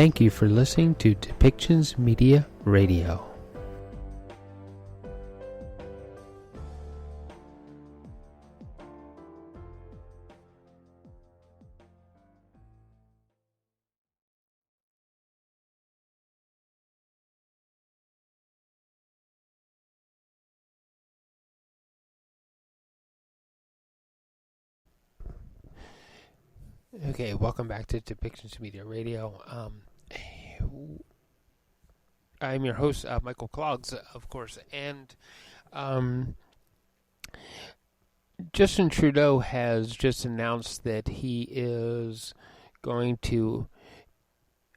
Thank you for listening to Depictions Media Radio. Okay, welcome back to Depictions Media Radio. I'm your host, Michael Clogs, of course, and Justin Trudeau has just announced that he is going to,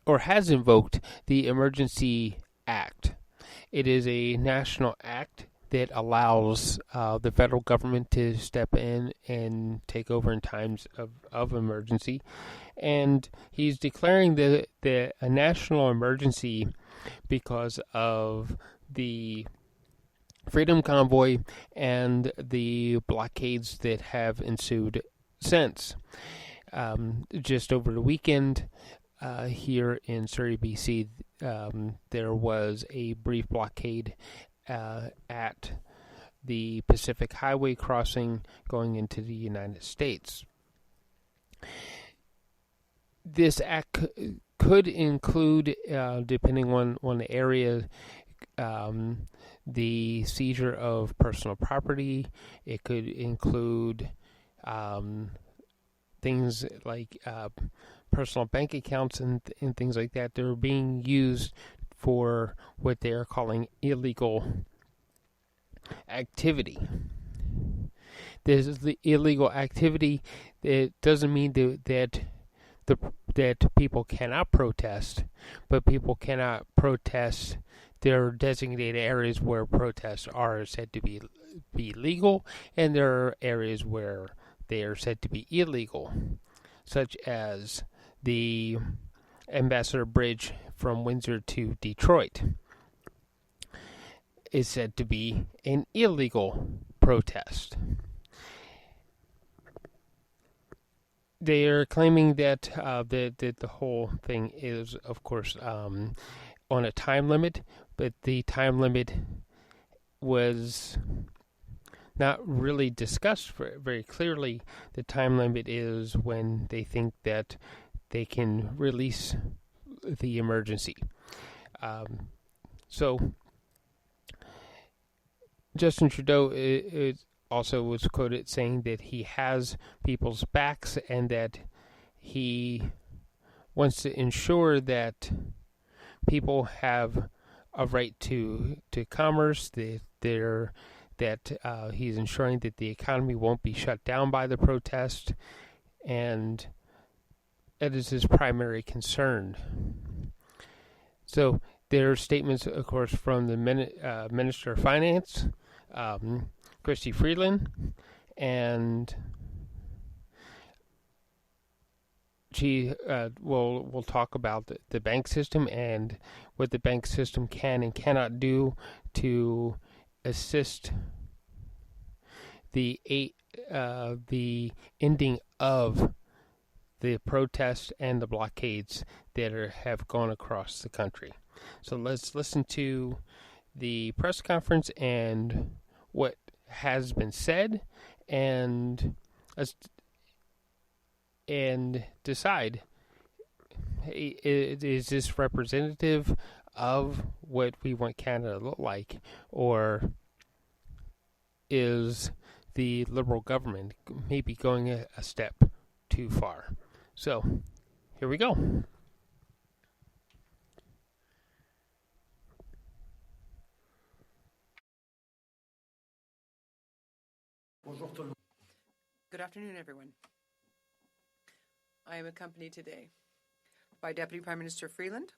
or has invoked, the Emergency Act. It is a national act that allows the federal government to step in and take over in times of emergency. And he's declaring a national emergency because of the Freedom Convoy and the blockades that have ensued since. Just over the weekend here in Surrey, BC, there was a brief blockade at the Pacific Highway crossing going into the United States. This act could include, depending on the area, the seizure of personal property. It could include things like personal bank accounts and things like that. They're being used for what they are calling illegal activity. This is the illegal activity. It doesn't mean that people cannot protest, but people cannot protest. There are designated areas where protests are said to be legal, and there are areas where they are said to be illegal, such as the Ambassador Bridge from Windsor to Detroit is said to be an illegal protest. They are claiming that the whole thing is, of course, on a time limit, but the time limit was not really discussed very clearly. The time limit is when they think that they can release the emergency. So Justin Trudeau also was quoted saying that he has people's backs and that he wants to ensure that people have a right to commerce, that he's ensuring that the economy won't be shut down by the protest, and that is his primary concern. So there are statements, of course, from the Minister of Finance, Chrystia Freeland, and she will talk about the bank system and what the bank system can and cannot do to assist the ending of the protests and the blockades that have gone across the country. So let's listen to the press conference and what has been said, and decide, hey, is this representative of what we want Canada to look like, or is the Liberal government maybe going a step too far? So, here we go. Good afternoon, everyone. I am accompanied today by Deputy Prime Minister Freeland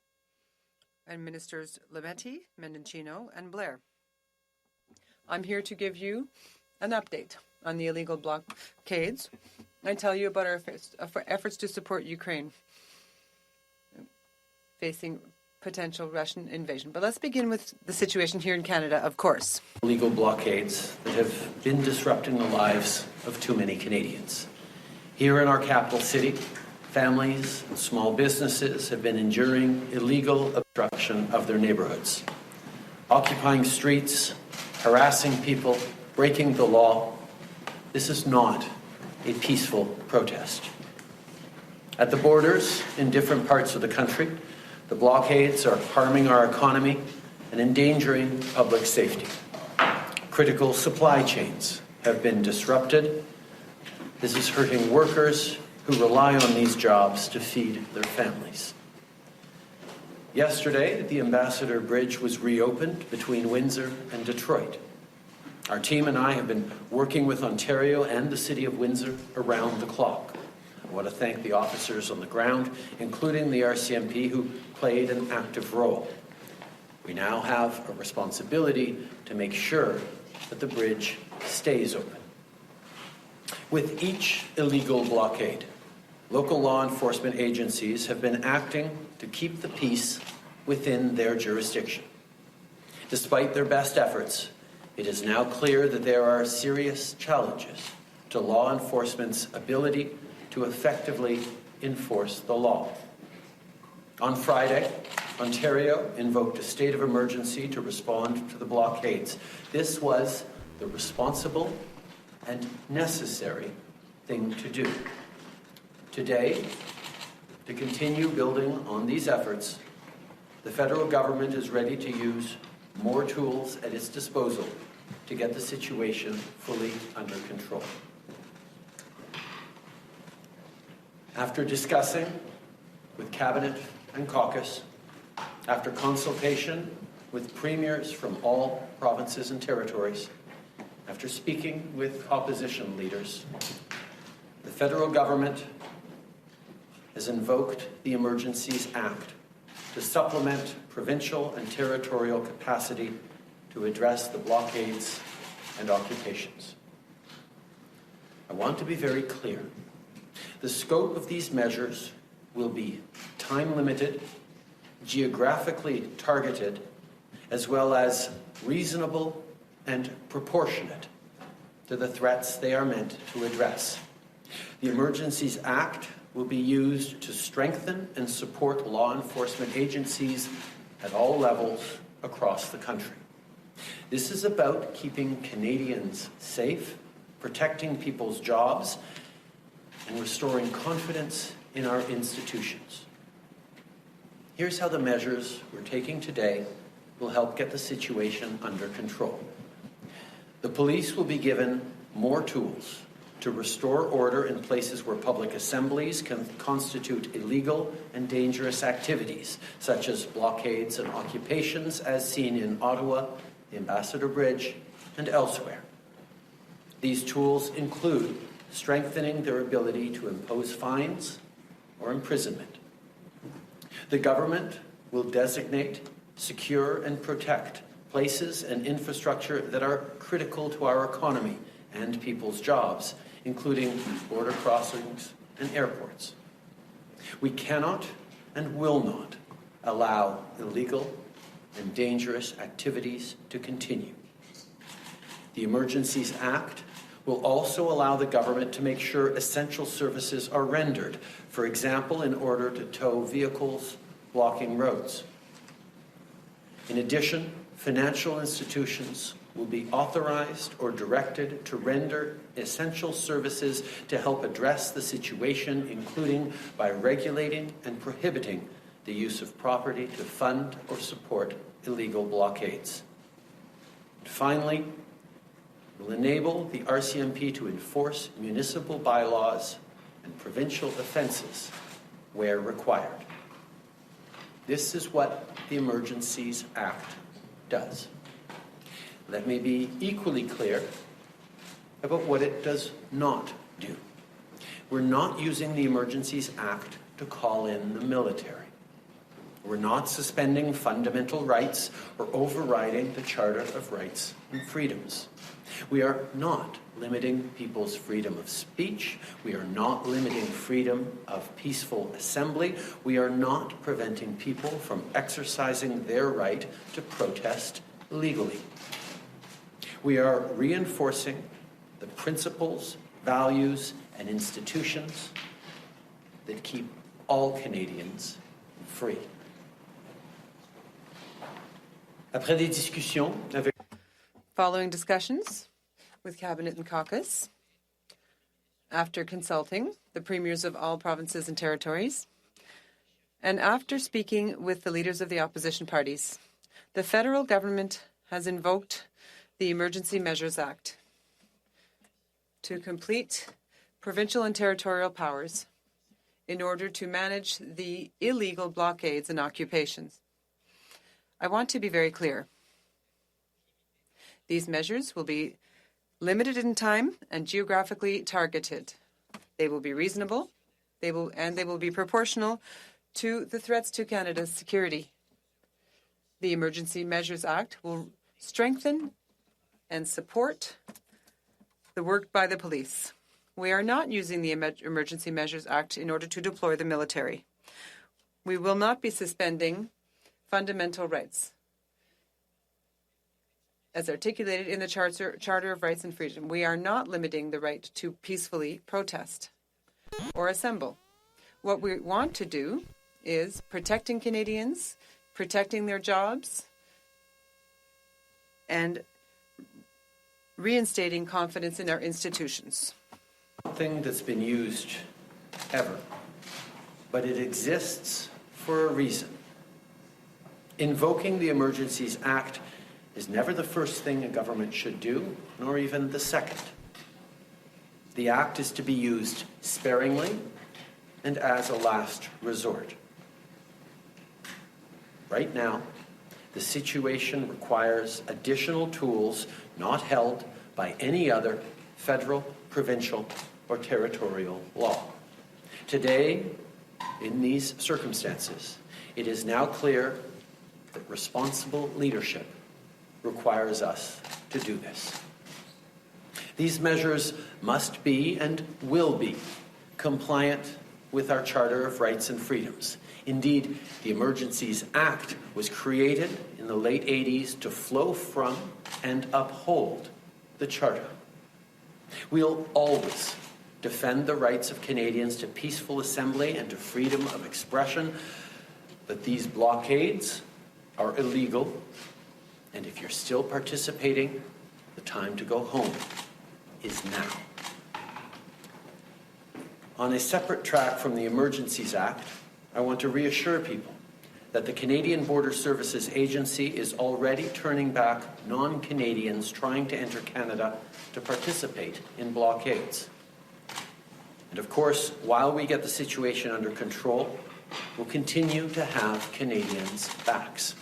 and Ministers Lametti, Mendicino, and Blair. I'm here to give you an update on the illegal blockades and tell you about our efforts to support Ukraine facing potential Russian invasion. But let's begin with the situation here in Canada, of course. Illegal blockades that have been disrupting the lives of too many Canadians. Here in our capital city, Families and small businesses have been enduring illegal obstruction of their neighborhoods, occupying streets, harassing people, breaking the law. This is not a peaceful protest. At the borders in different parts of the country, the blockades are harming our economy and endangering public safety. Critical supply chains have been disrupted. This is hurting workers who rely on these jobs to feed their families. Yesterday, the Ambassador Bridge was reopened between Windsor and Detroit. Our team and I have been working with Ontario and the City of Windsor around the clock. I want to thank the officers on the ground, including the RCMP, who played an active role. We now have a responsibility to make sure that the bridge stays open. With each illegal blockade, local law enforcement agencies have been acting to keep the peace within their jurisdiction. Despite their best efforts, it is now clear that there are serious challenges to law enforcement's ability to effectively enforce the law. On Friday, Ontario invoked a state of emergency to respond to the blockades. This was the responsible and necessary thing to do. Today, to continue building on these efforts, the federal government is ready to use more tools at its disposal to get the situation fully under control. After discussing with Cabinet and caucus, after consultation with premiers from all provinces and territories, after speaking with opposition leaders, the federal government has invoked the Emergencies Act to supplement provincial and territorial capacity to address the blockades and occupations. I want to be very clear. The scope of these measures will be time-limited, geographically targeted, as well as reasonable and proportionate to the threats they are meant to address. The Emergencies Act will be used to strengthen and support law enforcement agencies at all levels across the country. This is about keeping Canadians safe, protecting people's jobs, and restoring confidence in our institutions. Here's how the measures we're taking today will help get the situation under control. The police will be given more tools to restore order in places where public assemblies can constitute illegal and dangerous activities, such as blockades and occupations, as seen in Ottawa, the Ambassador Bridge, and elsewhere. These tools include strengthening their ability to impose fines or imprisonment. The government will designate, secure, and protect places and infrastructure that are critical to our economy and people's jobs, including border crossings and airports. We cannot and will not allow illegal and dangerous activities to continue. The Emergencies Act will also allow the government to make sure essential services are rendered, for example, in order to tow vehicles blocking roads. In addition, financial institutions will be authorized or directed to render essential services to help address the situation, including by regulating and prohibiting the use of property to fund or support illegal blockades. And finally, will enable the RCMP to enforce municipal bylaws and provincial offences where required. This is what the Emergencies Act does. Let me be equally clear about what it does not do. We're not using the Emergencies Act to call in the military. We're not suspending fundamental rights or overriding the Charter of Rights and Freedoms. We are not limiting people's freedom of speech. We are not limiting freedom of peaceful assembly. We are not preventing people from exercising their right to protest legally. We are reinforcing the principles, values, and institutions that keep all Canadians free. Après des discussions avec Following discussions with Cabinet and Caucus, after consulting the premiers of all provinces and territories, and after speaking with the leaders of the opposition parties, the federal government has invoked the Emergency Measures Act to complete provincial and territorial powers in order to manage the illegal blockades and occupations. I want to be very clear. These measures will be limited in time and geographically targeted. They will be reasonable, they will be proportional to the threats to Canada's security. The Emergency Measures Act will strengthen and support the work by the police. We are not using the Emergency Measures Act in order to deploy the military. We will not be suspending fundamental rights as articulated in the Charter of Rights and Freedom. We are not limiting the right to peacefully protest or assemble. What we want to do is protecting Canadians, protecting their jobs, and reinstating confidence in our institutions. Something that's been used ever, but it exists for a reason. Invoking the Emergencies Act is never the first thing a government should do, nor even the second. The Act is to be used sparingly and as a last resort. Right now, the situation requires additional tools not held by any other federal, provincial, or territorial law. Today, in these circumstances, it is now clear that responsible leadership requires us to do this. These measures must be and will be compliant with our Charter of Rights and Freedoms. Indeed, the Emergencies Act was created in the late 80s to flow from and uphold the Charter. We'll always defend the rights of Canadians to peaceful assembly and to freedom of expression, but these blockades are illegal, and if you're still participating, the time to go home is now. On a separate track from the Emergencies Act, I want to reassure people that the Canadian Border Services Agency is already turning back non-Canadians trying to enter Canada to participate in blockades. And of course, while we get the situation under control, we'll continue to have Canadians' backs.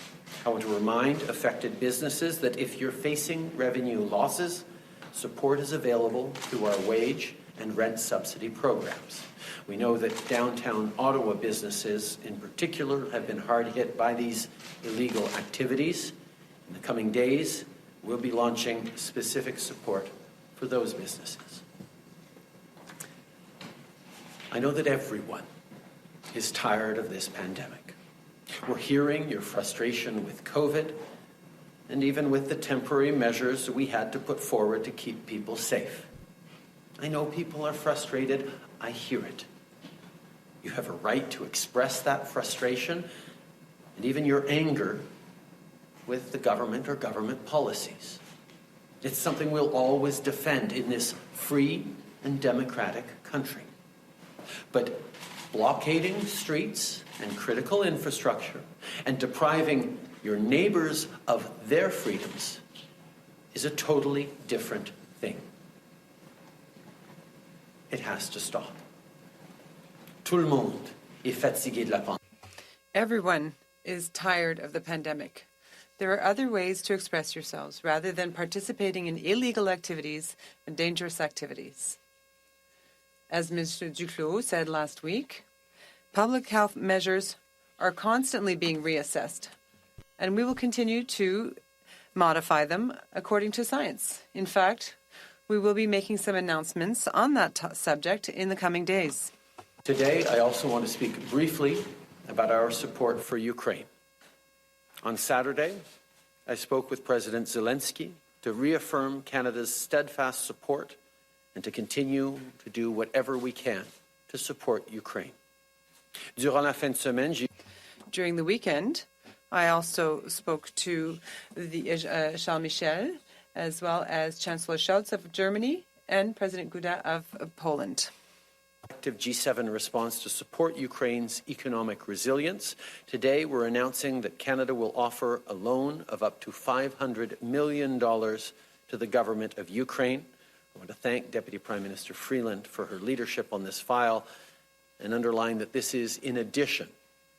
I want to remind affected businesses that if you're facing revenue losses, support is available through our wage and rent subsidy programs. We know that downtown Ottawa businesses in particular have been hard hit by these illegal activities. In the coming days, we'll be launching specific support for those businesses. I know that everyone is tired of this pandemic. We're hearing your frustration with COVID and even with the temporary measures we had to put forward to keep people safe. I know people are frustrated. I hear it. You have a right to express that frustration and even your anger with the government or government policies. It's something we'll always defend in this free and democratic country. But blockading streets and critical infrastructure and depriving your neighbors of their freedoms is a totally different thing. It has to stop. Tout le monde est fatigué de la pandémie. Everyone is tired of the pandemic. There are other ways to express yourselves rather than participating in illegal activities and dangerous activities. As Minister Duclos said last week, public health measures are constantly being reassessed, and we will continue to modify them according to science. In fact, we will be making some announcements on that subject in the coming days. Today, I also want to speak briefly about our support for Ukraine. On Saturday, I spoke with President Zelensky to reaffirm Canada's steadfast support and to continue to do whatever we can to support Ukraine. Durant la fin de semaine, During the weekend, I also spoke to the Charles Michel, as well as Chancellor Scholz of Germany and President Duda of Poland. Active G7 response to support Ukraine's economic resilience. Today, we're announcing that Canada will offer a loan of up to $500 million to the government of Ukraine. I want to thank Deputy Prime Minister Freeland for her leadership on this file and underline that this is in addition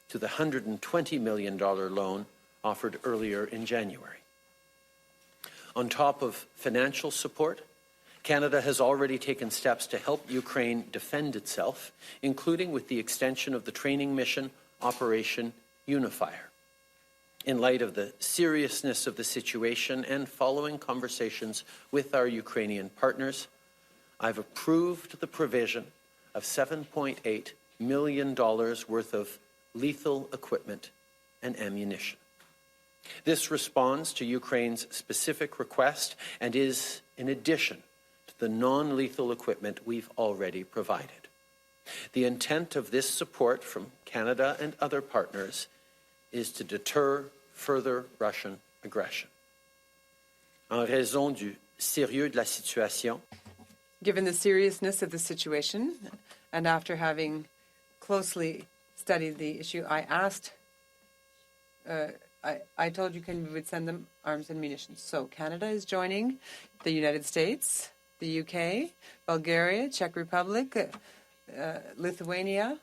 to the $120 million loan offered earlier in January. On top of financial support, Canada has already taken steps to help Ukraine defend itself, including with the extension of the training mission Operation Unifier. In light of the seriousness of the situation and following conversations with our Ukrainian partners, I've approved the provision of $7.8 million worth of lethal equipment and ammunition. This responds to Ukraine's specific request and is in addition to the non-lethal equipment we've already provided. The intent of this support from Canada and other partners is to deter further Russian aggression. En raison du sérieux de la situation, Given the seriousness of the situation, and after having closely studied the issue, I asked, I told Ukraine we would send them arms and munitions. So Canada is joining the United States, the UK, Bulgaria, Czech Republic, Lithuania,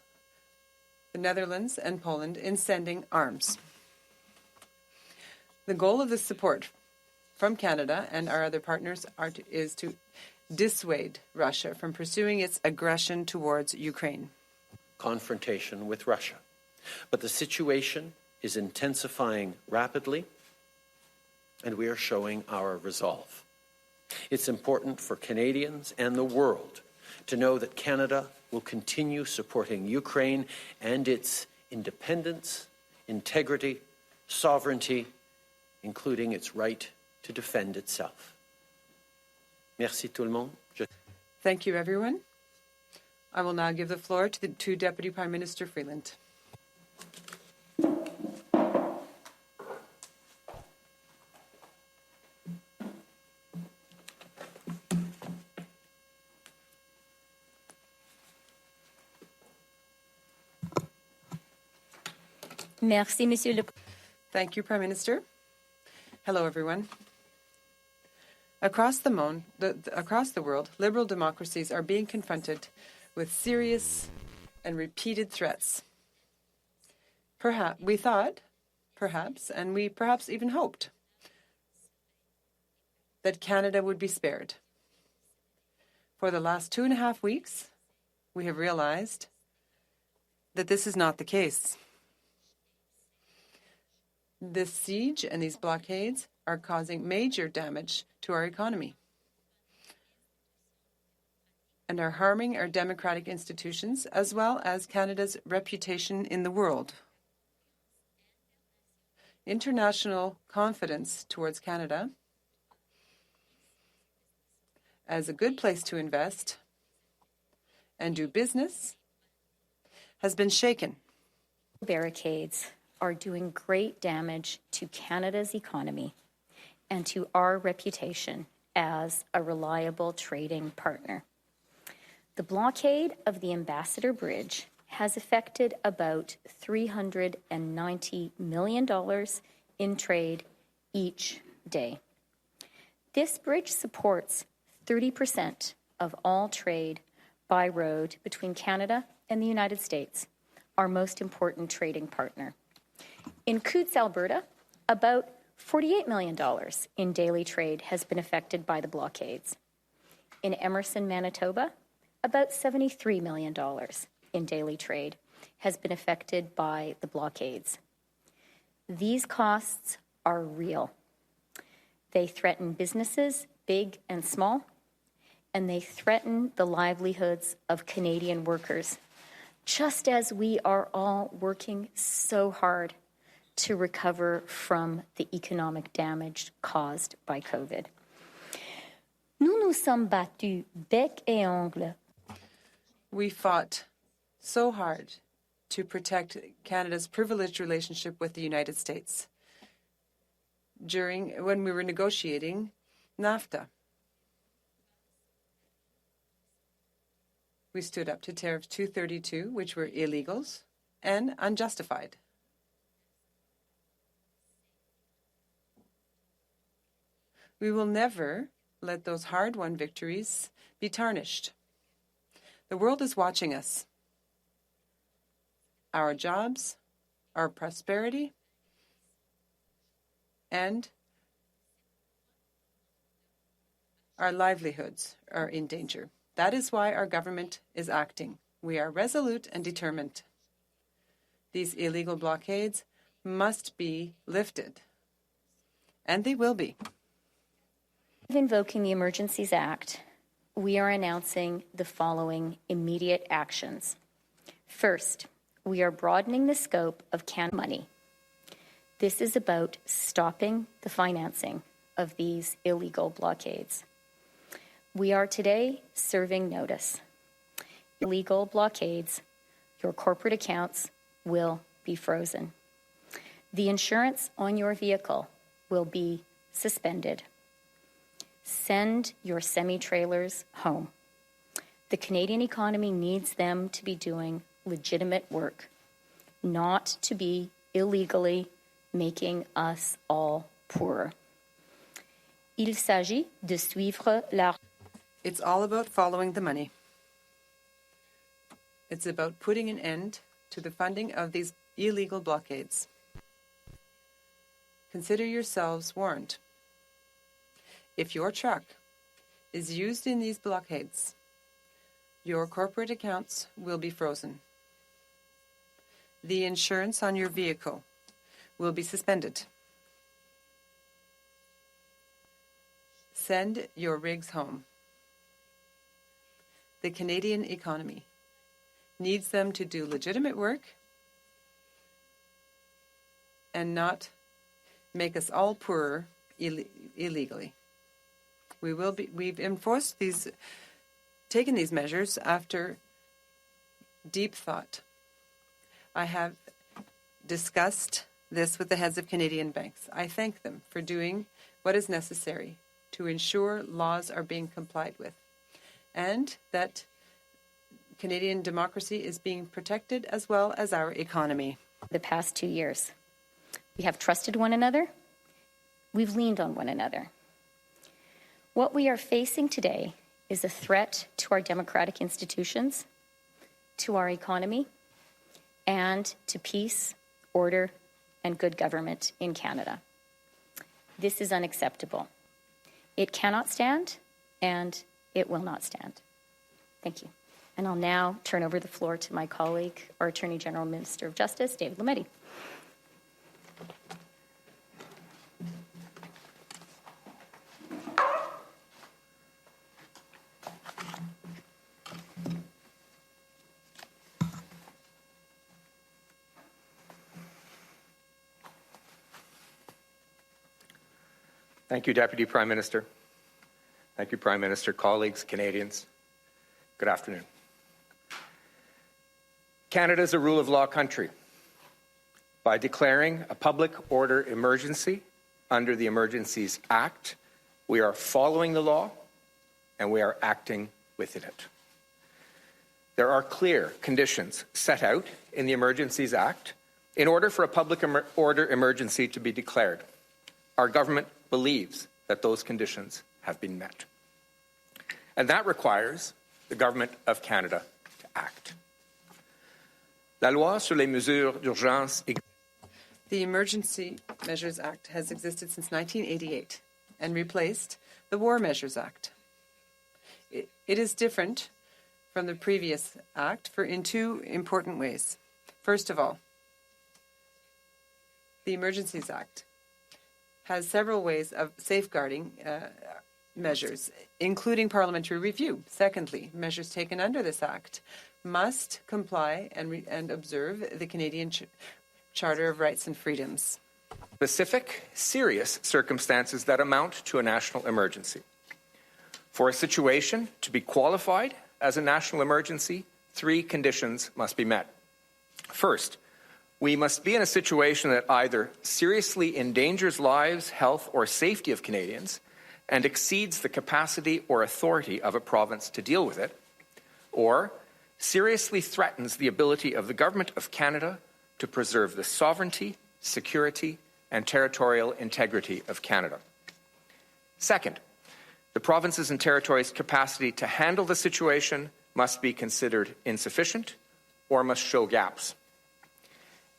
the Netherlands, and Poland in sending arms. The goal of this support from Canada and our other partners is to dissuade Russia from pursuing its aggression towards Ukraine. confrontation with Russia. But the situation is intensifying rapidly, and we are showing our resolve. It's important for Canadians and the world to know that Canada will continue supporting Ukraine and its independence, integrity, sovereignty, including its right to defend itself. Merci tout le monde. Thank you, everyone. I will now give the floor to Deputy Prime Minister Freeland. Merci, Monsieur le Thank you, Prime Minister. Hello, everyone. Across the world, liberal democracies are being confronted with serious and repeated threats. We thought, and we perhaps even hoped, that Canada would be spared. For the last 2.5 weeks, we have realized that this is not the case. This siege and these blockades are causing major damage to our economy and are harming our democratic institutions as well as Canada's reputation in the world. International confidence towards Canada as a good place to invest and do business has been shaken. barricades are doing great damage to Canada's economy and to our reputation as a reliable trading partner. The blockade of the Ambassador Bridge has affected about $390 million in trade each day. This bridge supports 30% of all trade by road between Canada and the United States, our most important trading partner. In Coutts, Alberta, about $48 million in daily trade has been affected by the blockades. In Emerson, Manitoba, about $73 million in daily trade has been affected by the blockades. These costs are real. They threaten businesses, big and small, and they threaten the livelihoods of Canadian workers, just as we are all working so hard to recover from the economic damage caused by COVID. Nous nous sommes battus bec et ongle. We fought so hard to protect Canada's privileged relationship with the United States when we were negotiating NAFTA. We stood up to Tariff 232, which were illegals and unjustified. We will never let those hard-won victories be tarnished. The world is watching us. Our jobs, our prosperity, and our livelihoods are in danger. That is why our government is acting. We are resolute and determined. These illegal blockades must be lifted, and they will be. Invoking the Emergencies Act, we are announcing the following immediate actions. First, we are broadening the scope of Canada money. This is about stopping the financing of these illegal blockades. We are today serving notice. Illegal blockades, your corporate accounts will be frozen. The insurance on your vehicle will be suspended. Send your semi-trailers home. The Canadian economy needs them to be doing legitimate work, not to be illegally making us all poorer. Il s'agit de suivre la... It's all about following the money. It's about putting an end to the funding of these illegal blockades. Consider yourselves warned. If your truck is used in these blockades, your corporate accounts will be frozen. The insurance on your vehicle will be suspended. Send your rigs home. The Canadian economy needs them to do legitimate work and not make us all poorer illegally. We've taken these measures after deep thought. I have discussed this with the heads of Canadian banks. I thank them for doing what is necessary to ensure laws are being complied with and that Canadian democracy is being protected as well as our economy. The past 2 years, we have trusted one another. We've leaned on one another. What we are facing today is a threat to our democratic institutions, to our economy, and to peace, order, and good government in Canada. This is unacceptable. It cannot stand, and it will not stand. Thank you. And I'll now turn over the floor to my colleague, our Attorney General, Minister of Justice, David Lametti. Thank you, Deputy Prime Minister. Thank you, Prime Minister, colleagues, Canadians. Good afternoon. Canada is a rule of law country. By declaring a public order emergency under the Emergencies Act, we are following the law and we are acting within it. There are clear conditions set out in the Emergencies Act in order for a public order emergency to be declared. Our government believes that those conditions have been met. And that requires the Government of Canada to act. La loi sur les mesures d'urgence. The Emergency Measures Act has existed since 1988 and replaced the War Measures Act. It is different from the previous act in two important ways. First of all, the Emergencies Act has several ways of safeguarding measures, including parliamentary review. Secondly, measures taken under this act must comply and observe the Canadian Charter of Rights and Freedoms. Specific, serious circumstances that amount to a national emergency. For a situation to be qualified as a national emergency, 3 conditions must be met. First, we must be in a situation that either seriously endangers lives, health, or safety of Canadians and exceeds the capacity or authority of a province to deal with it, or seriously threatens the ability of the Government of Canada to preserve the sovereignty, security, and territorial integrity of Canada. Second, the provinces and territories' capacity to handle the situation must be considered insufficient or must show gaps.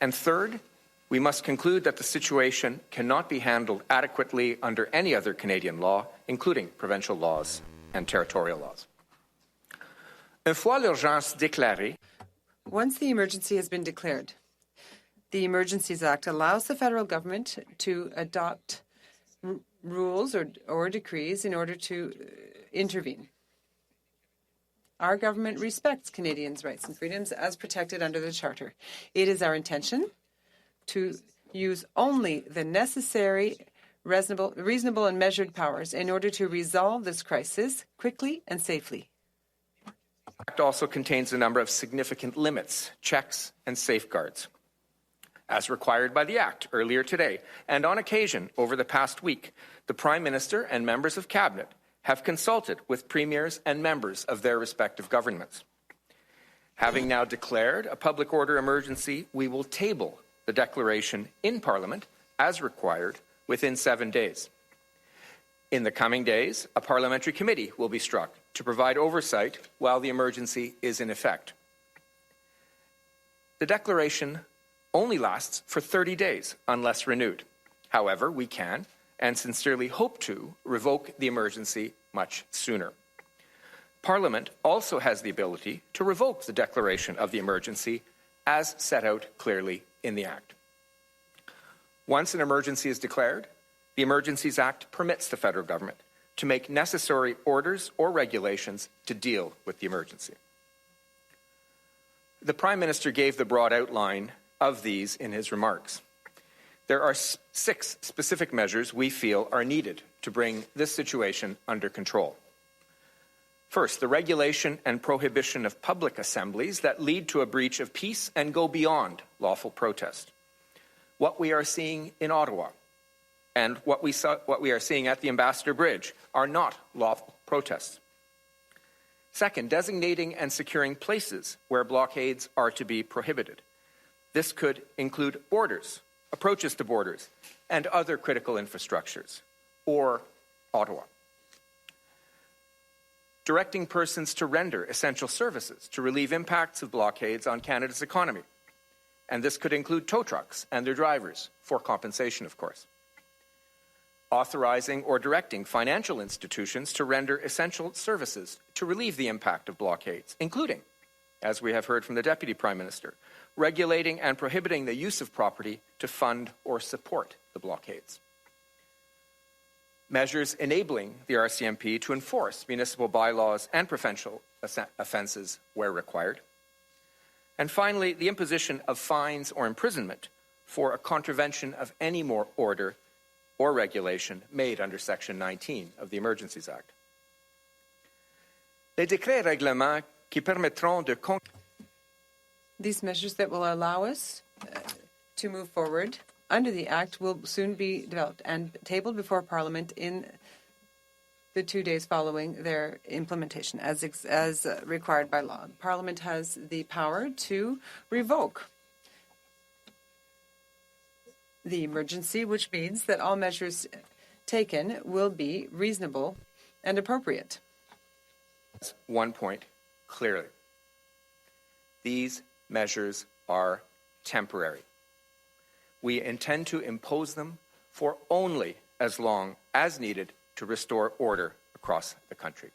And third, we must conclude that the situation cannot be handled adequately under any other Canadian law, including provincial laws and territorial laws. Une fois l'urgence déclarée, Once the emergency has been declared, the Emergencies Act allows the federal government to adopt rules or decrees in order to intervene. Our government respects Canadians' rights and freedoms as protected under the Charter. It is our intention to use only the necessary, reasonable and measured powers in order to resolve this crisis quickly and safely. the Act also contains a number of significant limits, checks, and safeguards. As required by the Act earlier today, and on occasion over the past week, the Prime Minister and members of Cabinet have consulted with premiers and members of their respective governments. Having now declared a public order emergency, we will table the declaration in Parliament as required within 7 days. In the coming days, a parliamentary committee will be struck to provide oversight while the emergency is in effect. The declaration only lasts for 30 days unless renewed. However, we can and sincerely hope to revoke the emergency much sooner. Parliament also has the ability to revoke the declaration of the emergency as set out clearly in the Act. Once an emergency is declared, the Emergencies Act permits the federal government to make necessary orders or regulations to deal with the emergency. The Prime Minister gave the broad outline of these in his remarks. There are 6 specific measures we feel are needed to bring this situation under control. First, the regulation and prohibition of public assemblies that lead to a breach of peace and go beyond lawful protest. What we are seeing in Ottawa and what we are seeing at the Ambassador Bridge are not lawful protests. Second, designating and securing places where blockades are to be prohibited. This could include borders, approaches to borders, and other critical infrastructures, or Ottawa. Directing persons to render essential services to relieve impacts of blockades on Canada's economy. And this could include tow trucks and their drivers, for compensation, of course. Authorizing or directing financial institutions to render essential services to relieve the impact of blockades, including, as we have heard from the Deputy Prime Minister, regulating and prohibiting the use of property to fund or support the blockades. Measures enabling the RCMP to enforce municipal bylaws and provincial offences where required. And finally, the imposition of fines or imprisonment for a contravention of any more order or regulation made under Section 19 of the Emergencies Act. Les décrets et règlements qui permettront de These measures that will allow us to move forward under the Act will soon be developed and tabled before Parliament in the 2 days following their implementation, as required by law. Parliament has the power to revoke the emergency, which means that all measures taken will be reasonable and appropriate. One point clearly. These measures are temporary. We intend to impose them for only as long as needed to restore order across the country.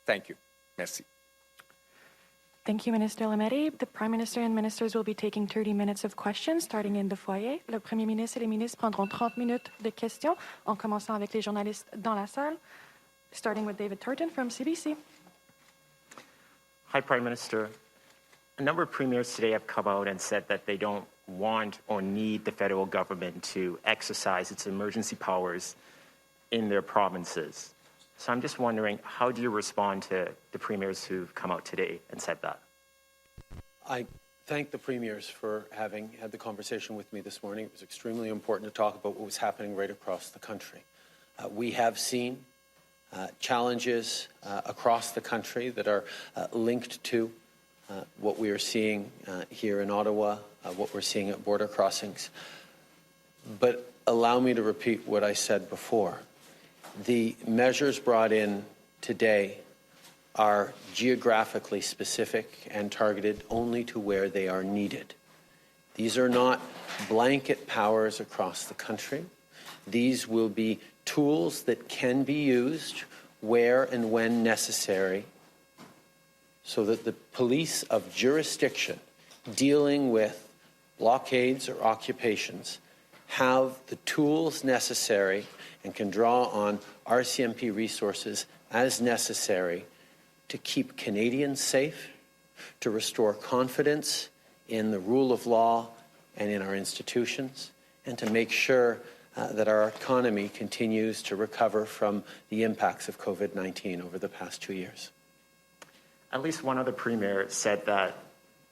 Thank you. Merci. Thank you, Minister Lametti. The Prime Minister and Ministers will be taking 30 minutes of questions, starting in the foyer. Le Premier ministre et les ministres prendront 30 minutes de questions, en commençant avec les journalistes dans la salle, starting with David Turton from CBC. Hi, Prime Minister. A number of premiers today have come out and said that they don't want or need the federal government to exercise its emergency powers in their provinces. So I'm just wondering, how do you respond to the premiers who've come out today and said that? Thank thank the premiers for having had the conversation with me this morning. It was extremely important to talk about what was happening right across the country. We have seen challenges across the country that are linked to what we are seeing here in Ottawa, what we're seeing at border crossings. But allow me to repeat what I said before. The measures brought in today are geographically specific and targeted only to where they are needed. These are not blanket powers across the country. These will be tools that can be used where and when necessary so that the police of jurisdiction dealing with blockades or occupations have the tools necessary and can draw on RCMP resources as necessary to keep Canadians safe, to restore confidence in the rule of law and in our institutions, and to make sure that our economy continues to recover from the impacts of COVID-19 over the past 2 years. At least one other premier said that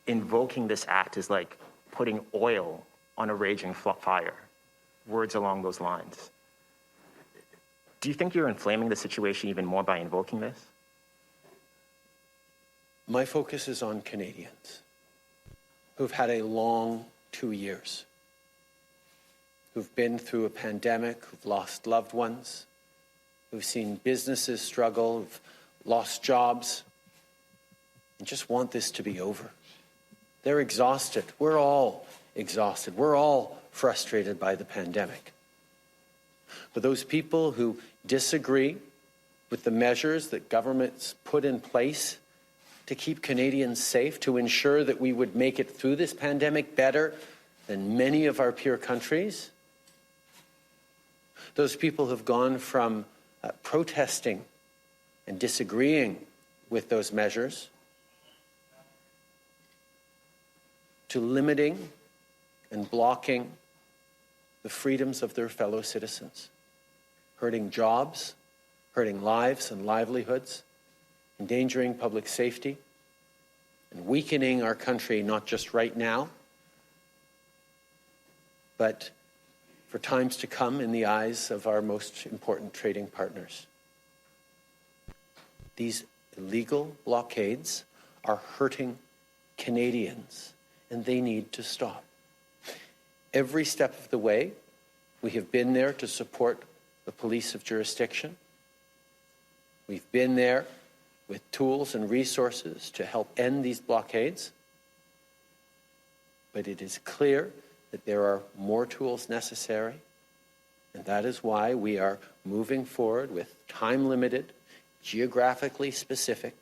invoking this act is like putting oil on a raging fire. Words along those lines. Do you think you're inflaming the situation even more by invoking this? My focus is on Canadians who've had a long 2 years, who've been through a pandemic, who've lost loved ones, who've seen businesses struggle, who've lost jobs, and just want this to be over. They're exhausted. We're all exhausted. We're all frustrated by the pandemic. But those people who disagree with the measures that governments put in place to keep Canadians safe, to ensure that we would make it through this pandemic better than many of our peer countries, those people have gone from protesting and disagreeing with those measures to limiting and blocking the freedoms of their fellow citizens, hurting jobs, hurting lives and livelihoods, endangering public safety, and weakening our country not just right now, but for times to come in the eyes of our most important trading partners. These illegal blockades are hurting Canadians, and they need to stop. Every step of the way, we have been there to support the police of jurisdiction. We've been there with tools and resources to help end these blockades. But it is clear that there are more tools necessary, and that is why we are moving forward with time-limited, geographically specific,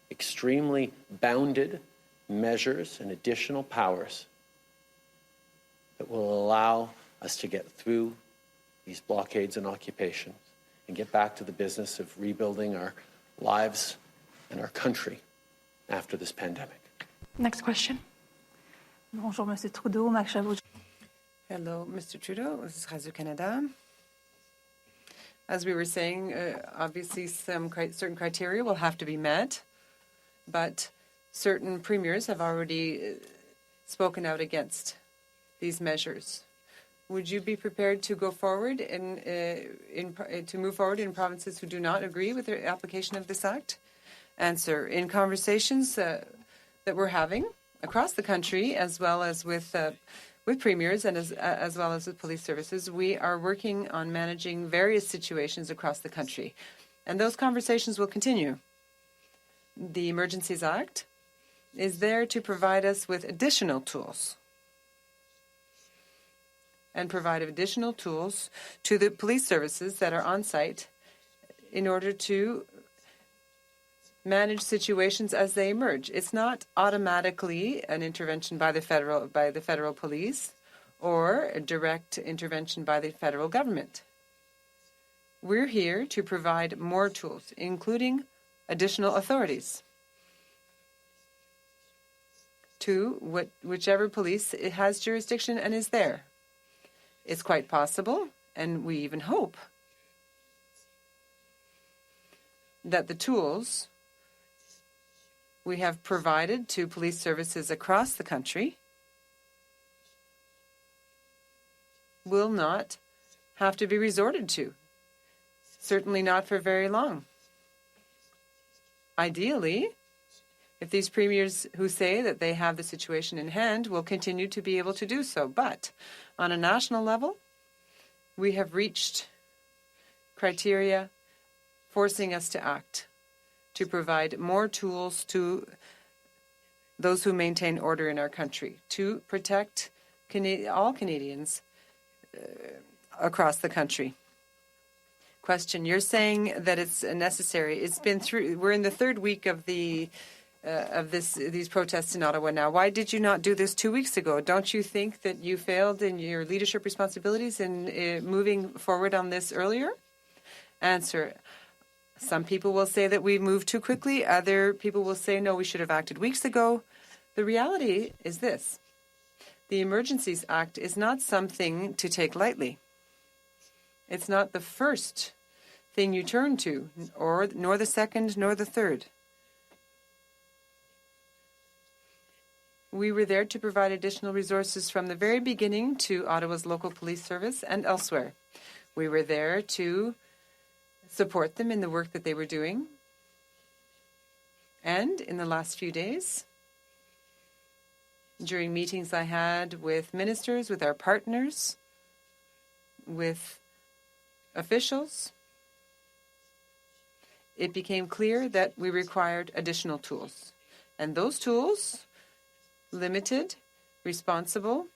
extremely bounded measures and additional powers that will allow us to get through these blockades and occupations and get back to the business of rebuilding our lives and our country after this pandemic. Next question. Bonjour, Monsieur Trudeau. Max Chabot. Hello, Mr. Trudeau. This is Radio Canada. As we were saying, obviously certain criteria will have to be met, but certain premiers have already spoken out against these measures. Would you be prepared to go forward to move forward in provinces who do not agree with the application of this act? Answer: in conversations that we're having across the country, as well as with premiers and as well as with police services, we are working on managing various situations across the country, and those conversations will continue. The Emergencies Act is there to provide us with additional tools and provide additional tools to the police services that are on site in order to manage situations as they emerge. It's not automatically an intervention by the federal police or a direct intervention by the federal government. We're here to provide more tools, including additional authorities, to whichever police has jurisdiction and is there. It's quite possible, and we even hope, that the tools we have provided to police services across the country will not have to be resorted to. Certainly not for very long. Ideally, if these premiers who say that they have the situation in hand will continue to be able to do so. But on a national level, we have reached criteria forcing us to act, to provide more tools to those who maintain order in our country, to protect all Canadians across the country. Question, you're saying that it's necessary. It's been through, we're in the third week of these protests in Ottawa now. Why did you not do this 2 weeks ago? Don't you think that you failed in your leadership responsibilities in moving forward on this earlier? Answer, some people will say that we moved too quickly. Other people will say, no, we should have acted weeks ago. The reality is this. The Emergencies Act is not something to take lightly. It's not the first thing you turn to, nor the second, nor the third. We were there to provide additional resources from the very beginning to Ottawa's local police service and elsewhere. We were there to support them in the work that they were doing. And in the last few days, during meetings I had with ministers, with our partners, with officials, it became clear that we required additional tools. And those tools, limited, responsible,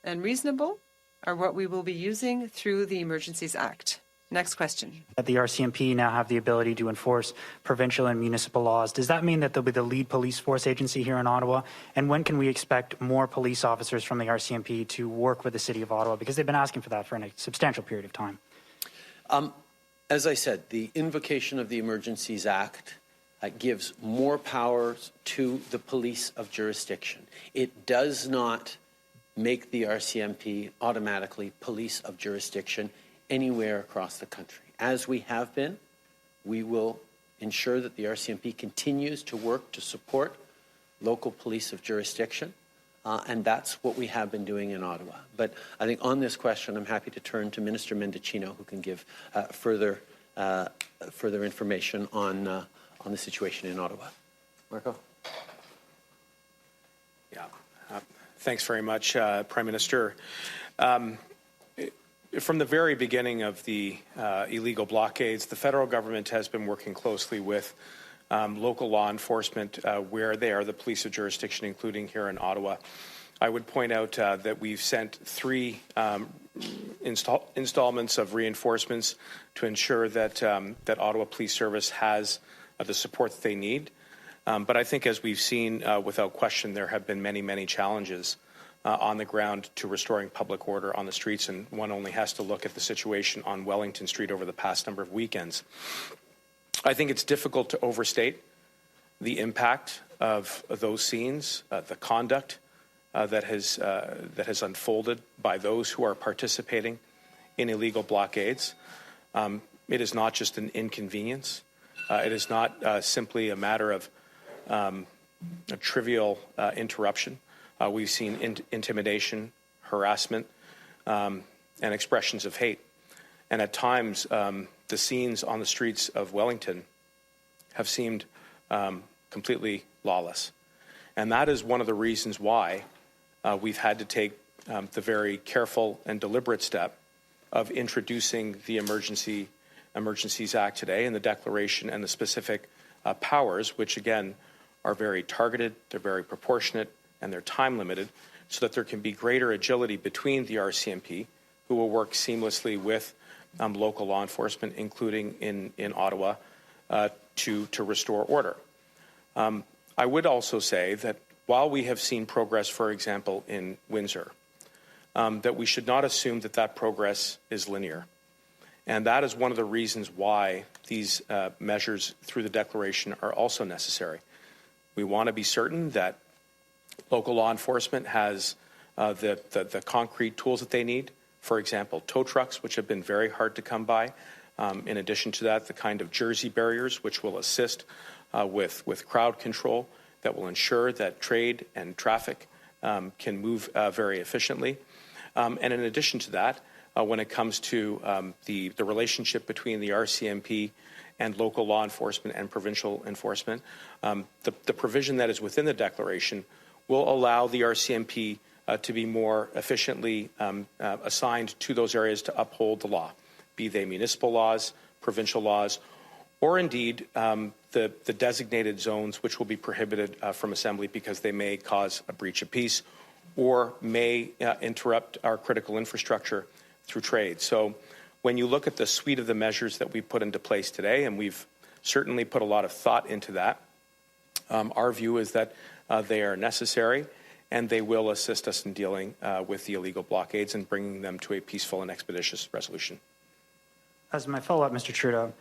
and reasonable, are what we will be using through the Emergencies Act. Next question. That the RCMP now have the ability to enforce provincial and municipal laws. Does that mean that they'll be the lead police force agency here in Ottawa? And when can we expect more police officers from the RCMP to work with the City of Ottawa? Because they've been asking for that for a substantial period of time. As I said, the invocation of the Emergencies Act gives more powers to the police of jurisdiction. It does not make the RCMP automatically police of jurisdiction anywhere across the country. As we have been, we will ensure that the RCMP continues to work to support local police of jurisdiction, and that's what we have been doing in Ottawa. But I think on this question, I'm happy to turn to Minister Mendicino, who can give further information on the situation in Ottawa. Marco? Yeah. Thanks very much, Prime Minister. From the very beginning of the illegal blockades, the federal government has been working closely with local law enforcement where they are the police of jurisdiction, including here in Ottawa. I would point out that we've sent 3 installments of reinforcements to ensure that that Ottawa Police Service has the support that they need. But I think, as we've seen, without question, there have been many, many challenges on the ground to restoring public order on the streets, and one only has to look at the situation on Wellington Street over the past number of weekends. I think it's difficult to overstate the impact of those scenes, the conduct that has unfolded by those who are participating in illegal blockades. It is not just an inconvenience. It is not simply a matter of a trivial interruption. We've seen intimidation, harassment, and expressions of hate. And at times, the scenes on the streets of Wellington have seemed completely lawless. And that is one of the reasons why we've had to take the very careful and deliberate step of introducing the Emergencies Act today, and the declaration and the specific powers, which again are very targeted, they're very proportionate, and they're time limited, so that there can be greater agility between the RCMP, who will work seamlessly with local law enforcement, including in Ottawa, to restore order. I would also say that while we have seen progress, for example, in Windsor, that we should not assume that that progress is linear. And that is one of the reasons why these measures through the declaration are also necessary. We want to be certain that local law enforcement has the concrete tools that they need. For example, tow trucks, which have been very hard to come by. In addition to that, the kind of jersey barriers which will assist with crowd control that will ensure that trade and traffic can move very efficiently. And in addition to that, when it comes to the relationship between the RCMP and local law enforcement and provincial enforcement, the provision that is within the declaration will allow the RCMP to be more efficiently assigned to those areas to uphold the law, be they municipal laws, provincial laws, or indeed the designated zones which will be prohibited from assembly because they may cause a breach of peace or may interrupt our critical infrastructure through trade. So when you look at the suite of the measures that we put into place today, and we've certainly put a lot of thought into that, our view is that they are necessary and they will assist us in dealing with the illegal blockades and bringing them to a peaceful and expeditious resolution. As my follow-up, Mr. Trudeau,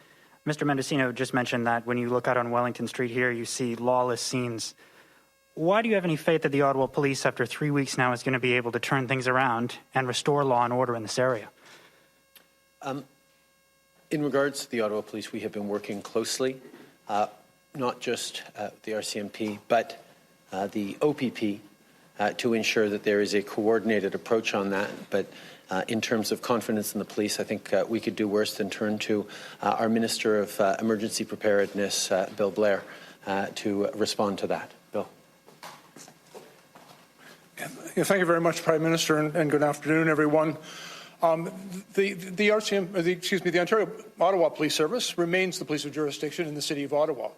Mr. Mendicino just mentioned that when you look out on Wellington Street here, you see lawless scenes. Why do you have any faith that the Ottawa Police, after 3 weeks now, is going to be able to turn things around and restore law and order in this area? In regards to the Ottawa Police, we have been working closely, not just the RCMP, but the OPP, to ensure that there is a coordinated approach on that. But in terms of confidence in the police, I think we could do worse than turn to our Minister of Emergency Preparedness, Bill Blair, to respond to that. Bill. Yeah, thank you very much, Prime Minister, and good afternoon, everyone. The Ontario Ottawa Police Service remains the police of jurisdiction in the City of Ottawa.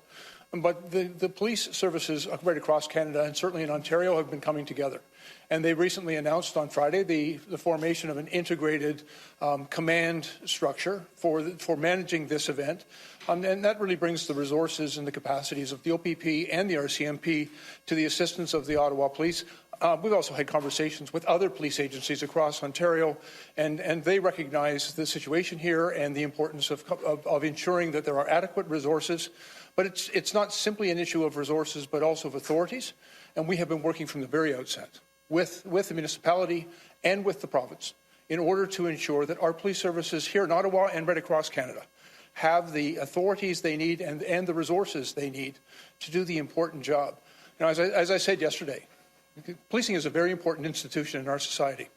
But the police services right across Canada and certainly in Ontario have been coming together. And they recently announced on Friday the formation of an integrated command structure for managing this event. And that really brings the resources and the capacities of the OPP and the RCMP to the assistance of the Ottawa Police. We've also had conversations with other police agencies across Ontario, and they recognize the situation here and the importance of ensuring that there are adequate resources. But it's not simply an issue of resources, but also of authorities. And we have been working from the very outset with the municipality and with the province in order to ensure that our police services here in Ottawa and right across Canada have the authorities they need and the resources they need to do the important job. Now, as I said yesterday, policing is a very important institution in our society.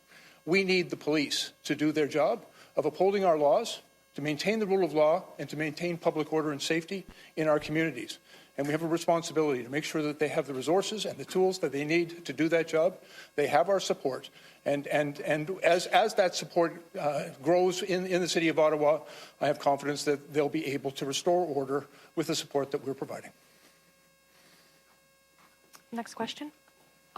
We need the police to do their job of upholding our laws, to maintain the rule of law, and to maintain public order and safety in our communities. And we have a responsibility to make sure that they have the resources and the tools that they need to do that job. They have our support. And as that support grows in the City of Ottawa, I have confidence that they'll be able to restore order with the support that we're providing. Next question.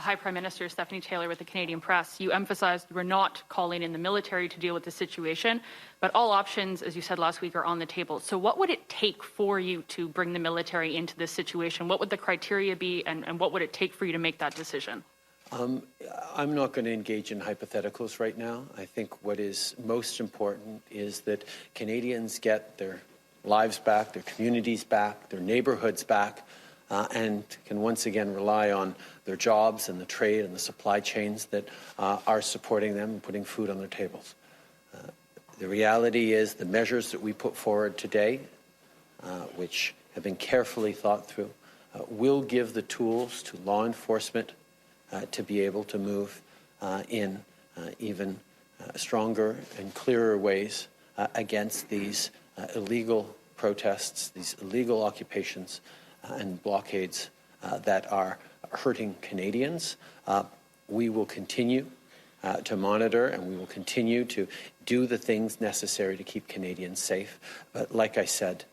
Hi, Prime Minister. Stephanie Taylor with the Canadian Press. You emphasized you were not calling in the military to deal with the situation, but all options, as you said last week, are on the table. So what would it take for you to bring the military into this situation? What would the criteria be, and what would it take for you to make that decision? I'm not going to engage in hypotheticals right now. I think what is most important is that Canadians get their lives back, their communities back, their neighbourhoods back, and can once again rely on their jobs and the trade and the supply chains that are supporting them and putting food on their tables. The reality is the measures that we put forward today, which have been carefully thought through, will give the tools to law enforcement to be able to move in even stronger and clearer ways against these illegal protests, these illegal occupations and blockades that are hurting Canadians. We will continue to monitor, and we will continue to do the things necessary to keep Canadians safe. But like I said,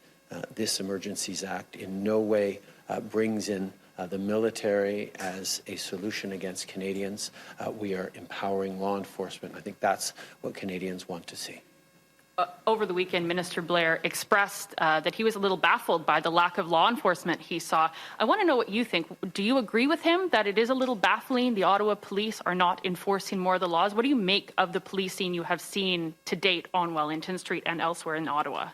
this Emergencies Act in no way brings in the military as a solution against Canadians. We are empowering law enforcement. I think that's what Canadians want to see. Over the weekend, Minister Blair expressed that he was a little baffled by the lack of law enforcement he saw. I want to know what you think. Do you agree with him that it is a little baffling the Ottawa police are not enforcing more of the laws? What do you make of the policing you have seen to date on Wellington Street and elsewhere in Ottawa?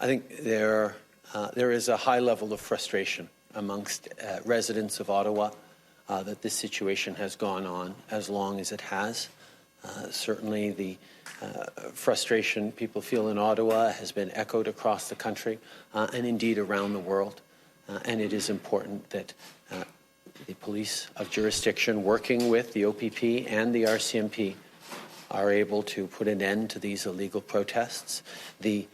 I think there is a high level of frustration amongst residents of Ottawa that this situation has gone on as long as it has. Certainly the frustration people feel in Ottawa has been echoed across the country and indeed around the world. and it is important that the police of jurisdiction, working with the OPP and the RCMP, are able to put an end to these illegal protests. The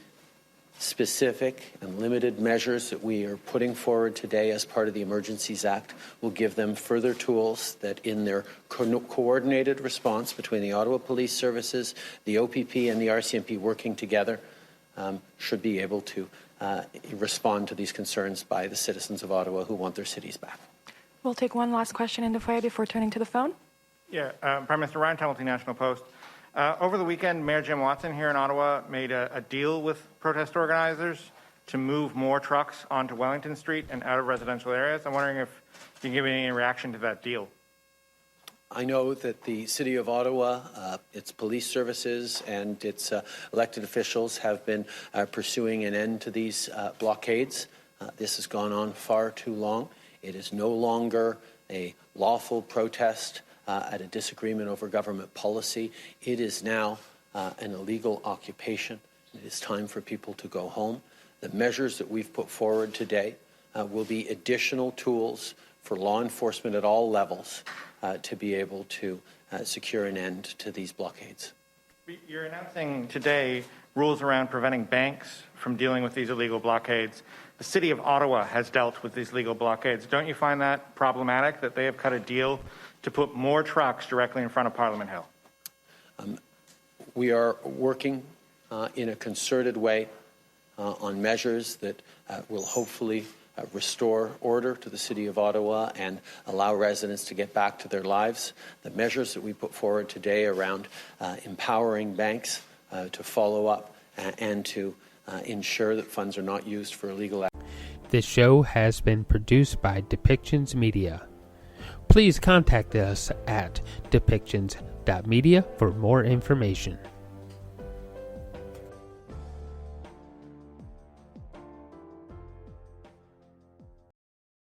specific and limited measures that we are putting forward today as part of the Emergencies Act will give them further tools that in their coordinated response between the Ottawa Police Services, the OPP and the RCMP working together should be able to respond to these concerns by the citizens of Ottawa who want their cities back. We'll take one last question in the foyer before turning to the phone. Yeah, Prime Minister Ryan Hamilton, National Post. Over the weekend, Mayor Jim Watson here in Ottawa made a deal with protest organizers to move more trucks onto Wellington Street and out of residential areas. I'm wondering if you can give me any reaction to that deal. I know that the City of Ottawa, its police services and its elected officials have been pursuing an end to these blockades. This has gone on far too long. It is no longer a lawful protest at a disagreement over government policy. It is now an illegal occupation. It is time for people to go home. The measures that we've put forward today will be additional tools for law enforcement at all levels to be able to secure an end to these blockades. You're announcing today rules around preventing banks from dealing with these illegal blockades. The City of Ottawa has dealt with these legal blockades. Don't you find that problematic that they have cut a deal to put more trucks directly in front of Parliament Hill? We are working in a concerted way on measures that will hopefully restore order to the City of Ottawa and allow residents to get back to their lives. The measures that we put forward today around empowering banks to follow up and to ensure that funds are not used for illegal acts. This show has been produced by Depictions Media. Please contact us at depictions.media for more information.